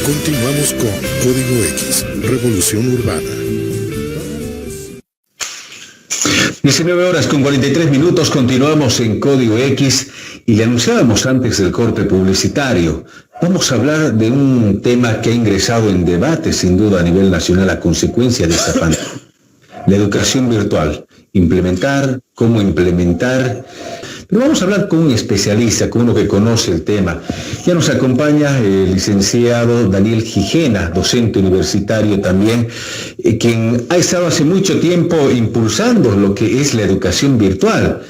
Continuamos con Código X, Revolución Urbana. 19:43, continuamos en Código X y le anunciábamos antes del corte publicitario. Vamos a hablar de un tema que ha ingresado en debate sin duda a nivel nacional a consecuencia de esta pandemia. La educación virtual, cómo implementar. Pero vamos a hablar con un especialista, con uno que conoce el tema. Ya nos acompaña el licenciado Daniel Gijena, docente universitario también, quien ha estado hace mucho tiempo impulsando lo que es la educación virtual,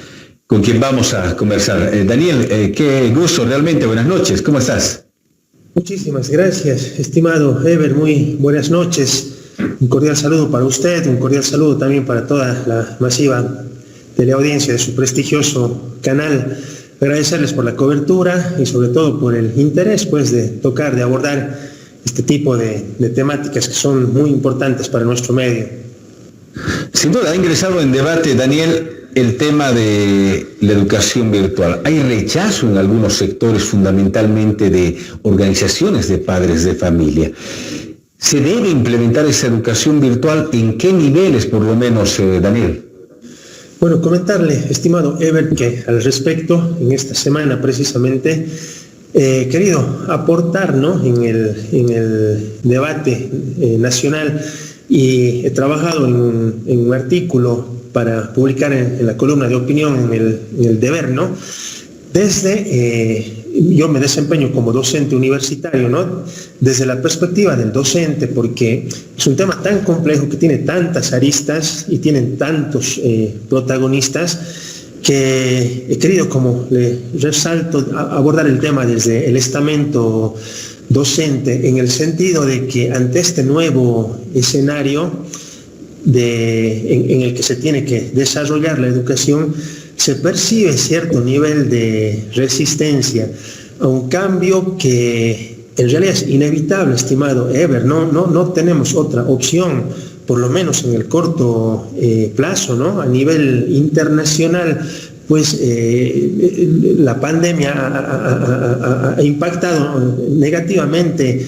con quien vamos a conversar. Daniel, qué gusto realmente, buenas noches, ¿cómo estás? Muchísimas gracias, estimado Ever, muy buenas noches. Un cordial saludo para usted, un cordial saludo también para toda la masiva teleaudiencia de su prestigioso canal. Agradecerles por la cobertura y sobre todo por el interés pues de abordar este tipo de temáticas que son muy importantes para nuestro medio. Sin duda ha ingresado en debate, Daniel, el tema de la educación virtual. Hay rechazo en algunos sectores, fundamentalmente de organizaciones de padres de familia. ¿Se debe implementar esa educación virtual? ¿En qué niveles, por lo menos, Daniel? Bueno, comentarle, estimado Ever, que al respecto, en esta semana precisamente, he querido aportar, ¿no?, en el debate nacional, y he trabajado en un artículo para publicar en la columna de opinión en el Deber, ¿no? Yo me desempeño como docente universitario, ¿no?, desde la perspectiva del docente, porque es un tema tan complejo que tiene tantas aristas y tienen tantos protagonistas, que he querido, como le resalto, abordar el tema desde el estamento docente, en el sentido de que ante este nuevo escenario en el que se tiene que desarrollar la educación, se percibe cierto nivel de resistencia a un cambio que en realidad es inevitable, estimado Ever. No tenemos otra opción, por lo menos en el corto plazo, ¿no? A nivel internacional, pues la pandemia ha impactado negativamente,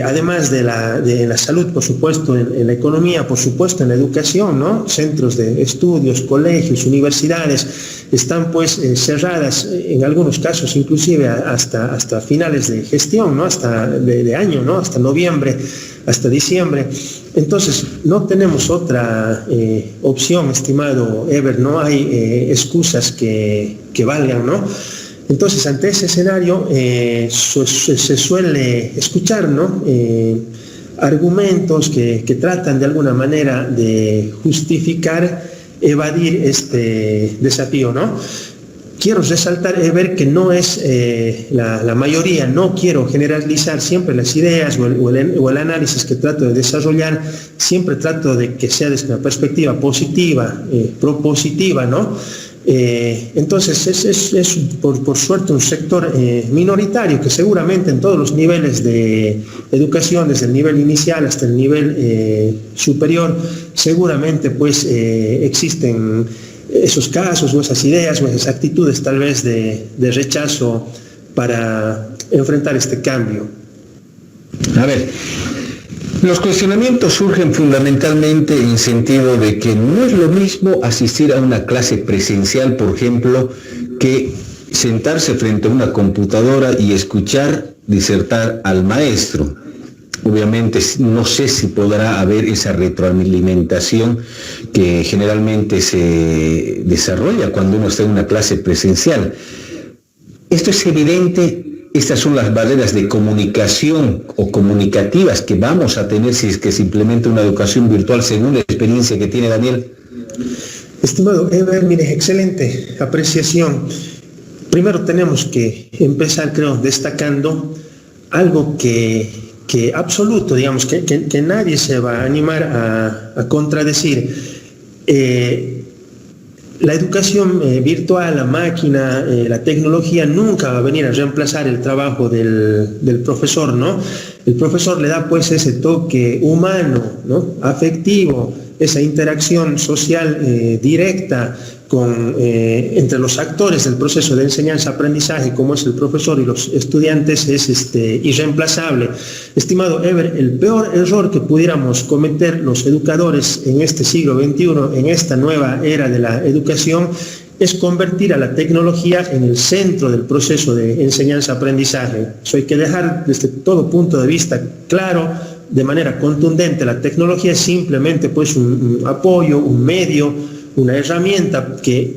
además de la salud, por supuesto, en la economía, por supuesto, en la educación, ¿no? Centros de estudios, colegios, universidades están pues cerradas, en algunos casos inclusive hasta finales de gestión, ¿no? Hasta de año, ¿no? Hasta noviembre, hasta diciembre. Entonces, no tenemos otra opción, estimado Ever, no hay excusas que valgan, ¿no? Entonces, ante ese escenario se suele escuchar, ¿no?, argumentos que tratan de alguna manera de justificar, evadir este desafío, ¿no? Quiero resaltar, ver que no es la mayoría, no quiero generalizar siempre las ideas o el análisis que trato de desarrollar, siempre trato de que sea desde una perspectiva positiva, propositiva, ¿no? Entonces es por suerte un sector minoritario que seguramente en todos los niveles de educación, desde el nivel inicial hasta el nivel superior, seguramente pues existen esos casos o esas ideas o esas actitudes tal vez de rechazo para enfrentar este cambio. A ver, los cuestionamientos surgen fundamentalmente en sentido de que no es lo mismo asistir a una clase presencial, por ejemplo, que sentarse frente a una computadora y escuchar disertar al maestro. Obviamente no sé si podrá haber esa retroalimentación que generalmente se desarrolla cuando uno está en una clase presencial. Esto es evidente. Estas son las barreras de comunicación o comunicativas que vamos a tener si es que se implementa una educación virtual, según la experiencia que tiene Daniel. Estimado Ever, mire, excelente apreciación. Primero tenemos que empezar, creo, destacando algo que absoluto, digamos, que nadie se va a animar a contradecir. La educación virtual, la máquina, la tecnología nunca va a venir a reemplazar el trabajo del profesor, ¿no? El profesor le da pues ese toque humano, ¿no?, afectivo, esa interacción social directa entre los actores del proceso de enseñanza-aprendizaje, como es el profesor y los estudiantes, es irreemplazable. Estimado Ever, el peor error que pudiéramos cometer los educadores en este siglo XXI, en esta nueva era de la educación, es convertir a la tecnología en el centro del proceso de enseñanza-aprendizaje. Eso hay que dejar desde todo punto de vista claro, de manera contundente. La tecnología es simplemente pues un apoyo, un medio, una herramienta que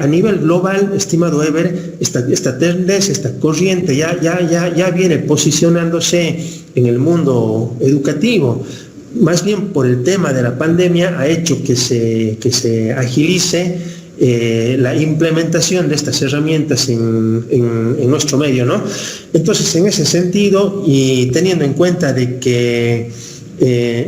a nivel global, estimado Ever, esta tendencia, esta corriente ya viene posicionándose en el mundo educativo. Más bien por el tema de la pandemia ha hecho que se agilice la implementación de estas herramientas en nuestro medio, ¿no? Entonces, en ese sentido, y teniendo en cuenta de que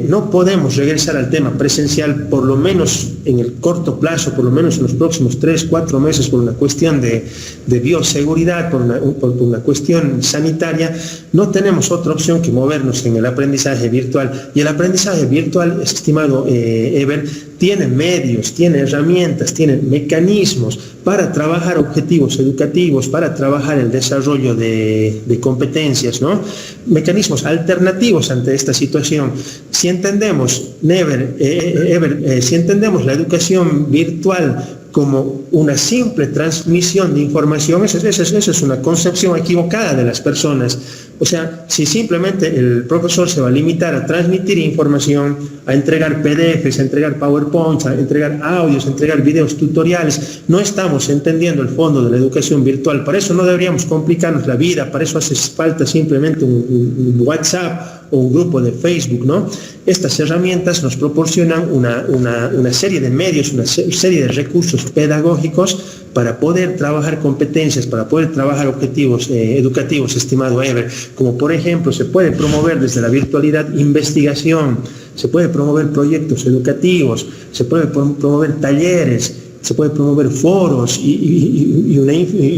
no podemos regresar al tema presencial, por lo menos en el corto plazo, por lo menos en los próximos 3-4 meses, por una cuestión de bioseguridad, por una cuestión sanitaria, no tenemos otra opción que movernos en el aprendizaje virtual. Y el aprendizaje virtual, estimado Ever, tiene medios, tiene herramientas, tiene mecanismos para trabajar objetivos educativos, para trabajar el desarrollo de competencias, ¿no? Mecanismos alternativos ante esta situación. Si entendemos, si entendemos la educación virtual como una simple transmisión de información, esa es una concepción equivocada de las personas. O sea, si simplemente el profesor se va a limitar a transmitir información, a entregar PDFs, a entregar PowerPoints, a entregar audios, a entregar videos tutoriales, no estamos entendiendo el fondo de la educación virtual. Para eso no deberíamos complicarnos la vida, para eso hace falta simplemente un WhatsApp o un grupo de Facebook, ¿no? Estas herramientas nos proporcionan una serie de medios, una serie de recursos pedagógicos para poder trabajar competencias, para poder trabajar objetivos educativos, estimado Ever, como por ejemplo se puede promover desde la virtualidad investigación, se puede promover proyectos educativos, se puede promover talleres, se puede promover foros y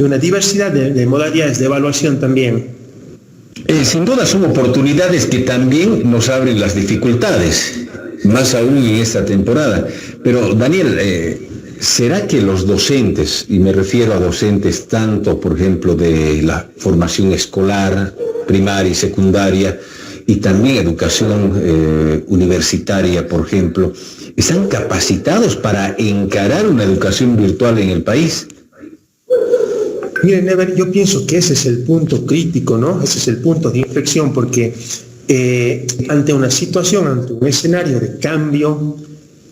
una diversidad de modalidades de evaluación también. Sin duda son oportunidades que también nos abren las dificultades, más aún en esta temporada. Pero Daniel, ¿será que los docentes, y me refiero a docentes tanto, por ejemplo, de la formación escolar, primaria y secundaria, y también educación universitaria, por ejemplo, están capacitados para encarar una educación virtual en el país? Miren, Ever, yo pienso que ese es el punto crítico, ¿no? Ese es el punto de inflexión, porque ante una situación, ante un escenario de cambio,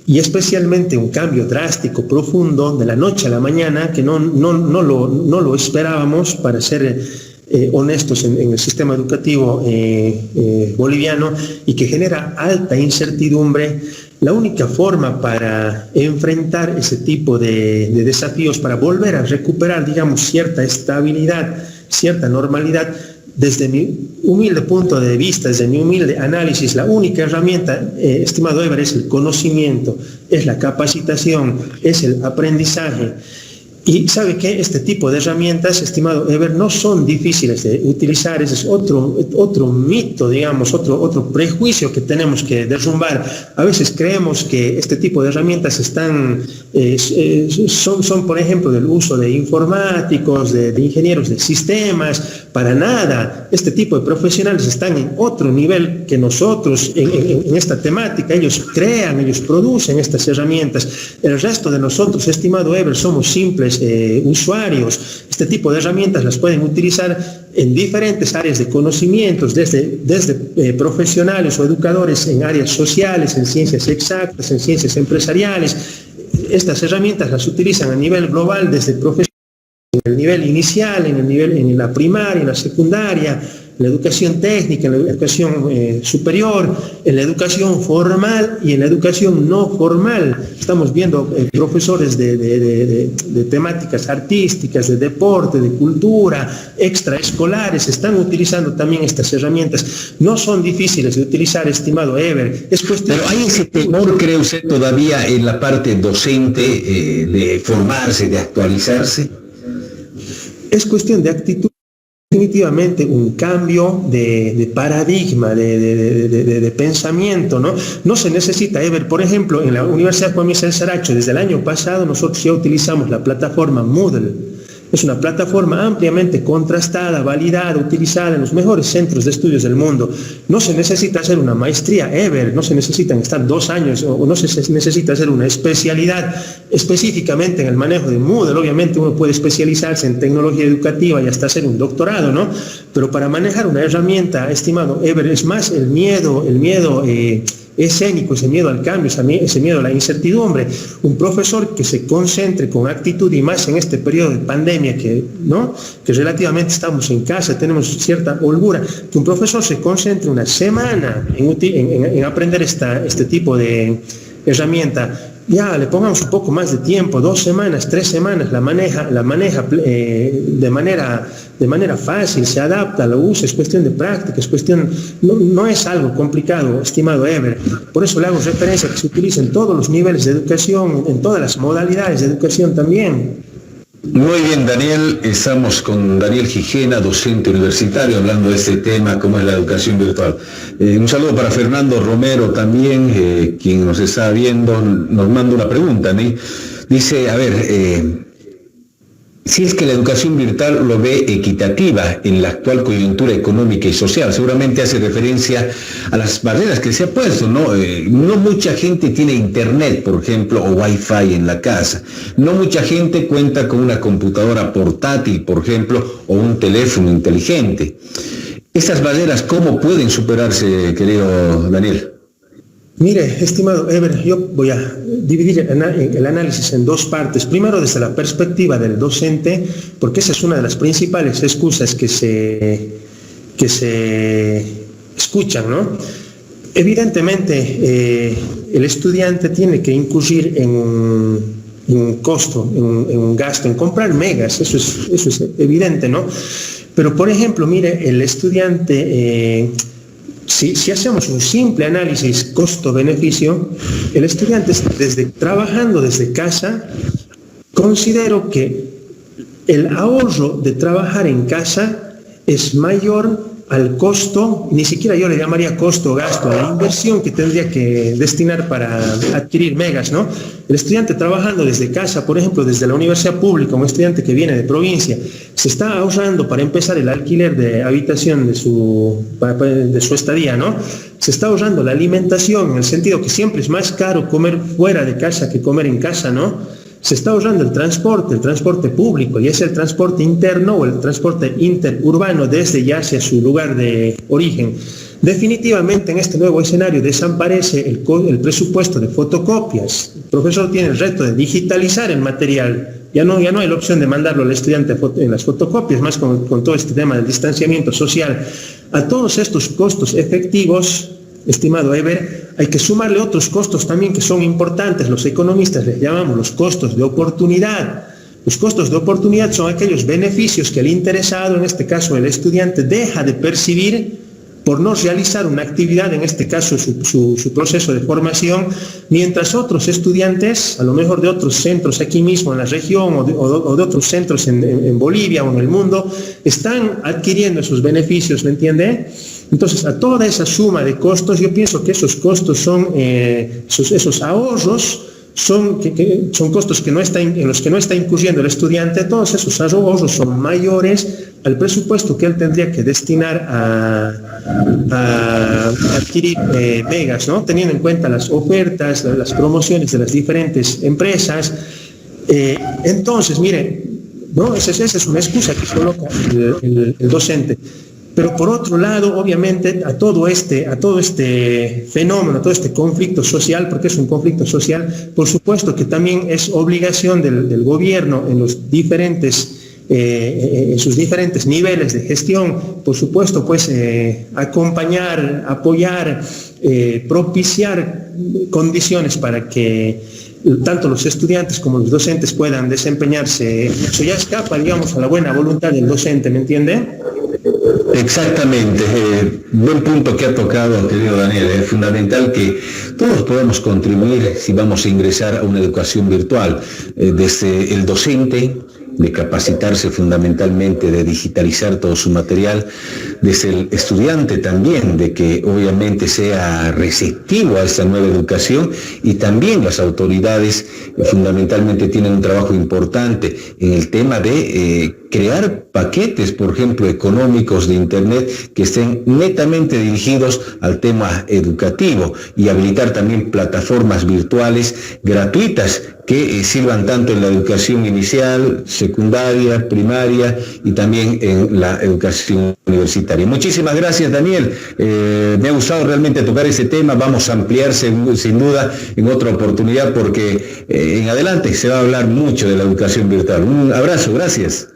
y especialmente un cambio drástico, profundo, de la noche a la mañana, que no lo esperábamos, para ser honestos, en el sistema educativo boliviano, y que genera alta incertidumbre, la única forma para enfrentar ese tipo de desafíos, para volver a recuperar, digamos, cierta estabilidad, cierta normalidad, desde mi humilde punto de vista, desde mi humilde análisis, la única herramienta, estimado Ever, es el conocimiento, es la capacitación, es el aprendizaje. Y sabe que este tipo de herramientas, estimado Ever, no son difíciles de utilizar. Ese es otro mito, digamos, otro prejuicio que tenemos que derrumbar. A veces creemos que este tipo de herramientas son, por ejemplo, del uso de informáticos, de ingenieros de sistemas. Para nada. Este tipo de profesionales están en otro nivel que nosotros en esta temática. Ellos crean, ellos producen estas herramientas. El resto de nosotros, estimado Ever, somos simples usuarios. Este tipo de herramientas las pueden utilizar en diferentes áreas de conocimientos, desde profesionales o educadores en áreas sociales, en ciencias exactas, en ciencias empresariales. Estas herramientas las utilizan a nivel global, desde profesionales, en el nivel inicial, en la primaria, en la secundaria, en la educación técnica, en la educación superior, en la educación formal y en la educación no formal. Estamos viendo profesores de temáticas artísticas, de deporte, de cultura, extraescolares, están utilizando también estas herramientas. No son difíciles de utilizar, estimado Ever. Es cuestión. Pero hay ese temor, ¿cree usted, todavía en la parte docente de formarse, de actualizarse? Es cuestión de actitud. definitivamente un cambio de paradigma, de pensamiento, ¿no? No se necesita, Ever, por ejemplo, en la Universidad Juan Misael Saracho, desde el año pasado nosotros ya utilizamos la plataforma Moodle. Es una plataforma ampliamente contrastada, validada, utilizada en los mejores centros de estudios del mundo. No se necesita hacer una maestría, Ever, no se necesitan estar 2 años, o no se necesita hacer una especialidad específicamente en el manejo de Moodle. Obviamente uno puede especializarse en tecnología educativa y hasta hacer un doctorado, ¿no? Pero para manejar una herramienta, estimado Ever, es más el miedo escénico, ese miedo al cambio, ese miedo a la incertidumbre. Un profesor que se concentre con actitud, y más en este periodo de pandemia que relativamente estamos en casa, tenemos cierta holgura, que un profesor se concentre una semana en aprender este tipo de herramienta. Ya le pongamos un poco más de tiempo, 2 semanas, 3 semanas, la maneja de manera fácil, se adapta, lo usa, es cuestión de práctica, no es algo complicado, estimado Ever. Por eso le hago referencia a que se utiliza en todos los niveles de educación, en todas las modalidades de educación también. Muy bien, Daniel, estamos con Daniel Gijena, docente universitario, hablando de este tema, cómo es la educación virtual. Un saludo para Fernando Romero también, quien nos está viendo, nos manda una pregunta, ¿no? Dice, a ver, si es que la educación virtual lo ve equitativa en la actual coyuntura económica y social, seguramente hace referencia a las barreras que se ha puesto, ¿no? No mucha gente tiene internet, por ejemplo, o wifi en la casa. No mucha gente cuenta con una computadora portátil, por ejemplo, o un teléfono inteligente. Estas barreras, ¿cómo pueden superarse, querido Daniel? Mire, estimado Ever, yo voy a dividir el análisis en 2 partes. Primero, desde la perspectiva del docente, porque esa es una de las principales excusas que se escuchan, ¿no? Evidentemente, el estudiante tiene que incurrir en un costo, en un gasto, en comprar megas, eso es evidente, ¿no? Pero, por ejemplo, mire, el estudiante... Si hacemos un simple análisis costo-beneficio, el estudiante trabajando desde casa, considero que el ahorro de trabajar en casa es mayor al costo, ni siquiera yo le llamaría costo o gasto, a la inversión que tendría que destinar para adquirir megas, ¿no? El estudiante trabajando desde casa, por ejemplo, desde la universidad pública, un estudiante que viene de provincia, se está ahorrando para empezar el alquiler de habitación de su estadía, ¿no? Se está ahorrando la alimentación, en el sentido que siempre es más caro comer fuera de casa que comer en casa, ¿no? Se está ahorrando el transporte público, ya sea el transporte interno o el transporte interurbano desde ya hacia su lugar de origen. Definitivamente en este nuevo escenario desaparece el presupuesto de fotocopias. El profesor tiene el reto de digitalizar el material. Ya no hay la opción de mandarlo al estudiante en las fotocopias, más con todo este tema del distanciamiento social. A todos estos costos efectivos, estimado Ever, hay que sumarle otros costos también que son importantes. Los economistas les llamamos los costos de oportunidad. Los costos de oportunidad son aquellos beneficios que el interesado, en este caso el estudiante, deja de percibir por no realizar una actividad, en este caso su proceso de formación, mientras otros estudiantes, a lo mejor de otros centros aquí mismo en la región o de otros centros en Bolivia o en el mundo, están adquiriendo esos beneficios, ¿me entiende? Entonces, a toda esa suma de costos, yo pienso que esos costos son, esos ahorros, son costos en los que no está incurriendo el estudiante. Todos esos ahorros son mayores al presupuesto que él tendría que destinar a adquirir megas, ¿no? Teniendo en cuenta las ofertas, las promociones de las diferentes empresas. Entonces, mire, ¿no? Esa es una excusa que coloca el docente. Pero por otro lado, obviamente, a todo este fenómeno, a todo este conflicto social, porque es un conflicto social, por supuesto que también es obligación del gobierno en sus diferentes niveles de gestión, por supuesto, pues acompañar, apoyar, propiciar condiciones para que tanto los estudiantes como los docentes puedan desempeñarse. Eso ya escapa, digamos, a la buena voluntad del docente, ¿me entiende? Exactamente, buen punto que ha tocado, querido Daniel. Es fundamental que todos podamos contribuir si vamos a ingresar a una educación virtual, desde el docente, de capacitarse fundamentalmente, de digitalizar todo su material, desde el estudiante también, de que obviamente sea receptivo a esta nueva educación, y también las autoridades fundamentalmente tienen un trabajo importante en el tema de crear paquetes, por ejemplo, económicos de Internet que estén netamente dirigidos al tema educativo, y habilitar también plataformas virtuales gratuitas que sirvan tanto en la educación inicial, secundaria, primaria y también en la educación universitaria. Muchísimas gracias, Daniel. Me ha gustado realmente tocar ese tema. Vamos a ampliar sin duda en otra oportunidad, porque en adelante se va a hablar mucho de la educación virtual. Un abrazo, gracias.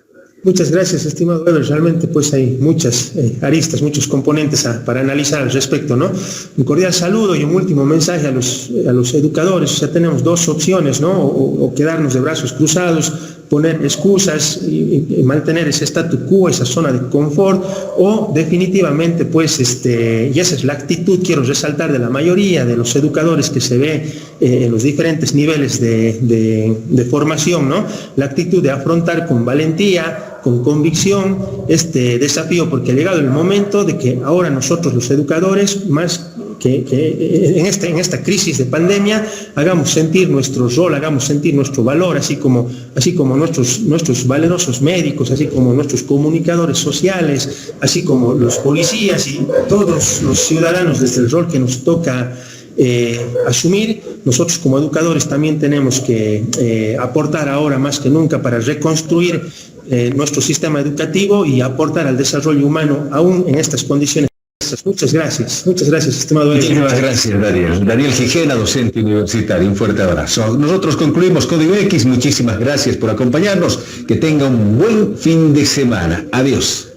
Muchas gracias, estimado Ever. Realmente pues hay muchas aristas, muchos componentes para analizar al respecto, ¿no? Un cordial saludo y un último mensaje a los educadores. O sea, tenemos dos opciones, ¿no? O quedarnos de brazos cruzados, poner excusas y mantener ese statu quo, esa zona de confort, o definitivamente pues y esa es la actitud, quiero resaltar, de la mayoría de los educadores que se ve en los diferentes niveles de formación, ¿no? La actitud de afrontar con valentía, con convicción este desafío, porque ha llegado el momento de que ahora nosotros los educadores, más que en esta crisis de pandemia, hagamos sentir nuestro rol, hagamos sentir nuestro valor, así como nuestros valerosos médicos, así como nuestros comunicadores sociales, así como los policías y todos los ciudadanos, desde el rol que nos toca asumir. Nosotros como educadores también tenemos que aportar ahora más que nunca para reconstruir nuestro sistema educativo y aportar al desarrollo humano aún en estas condiciones. Muchas gracias, estimado. Muchísimas gracias, Daniel. Daniel Gijena, docente universitario. Un fuerte abrazo. Nosotros concluimos Código X. Muchísimas gracias por acompañarnos. Que tenga un buen fin de semana. Adiós.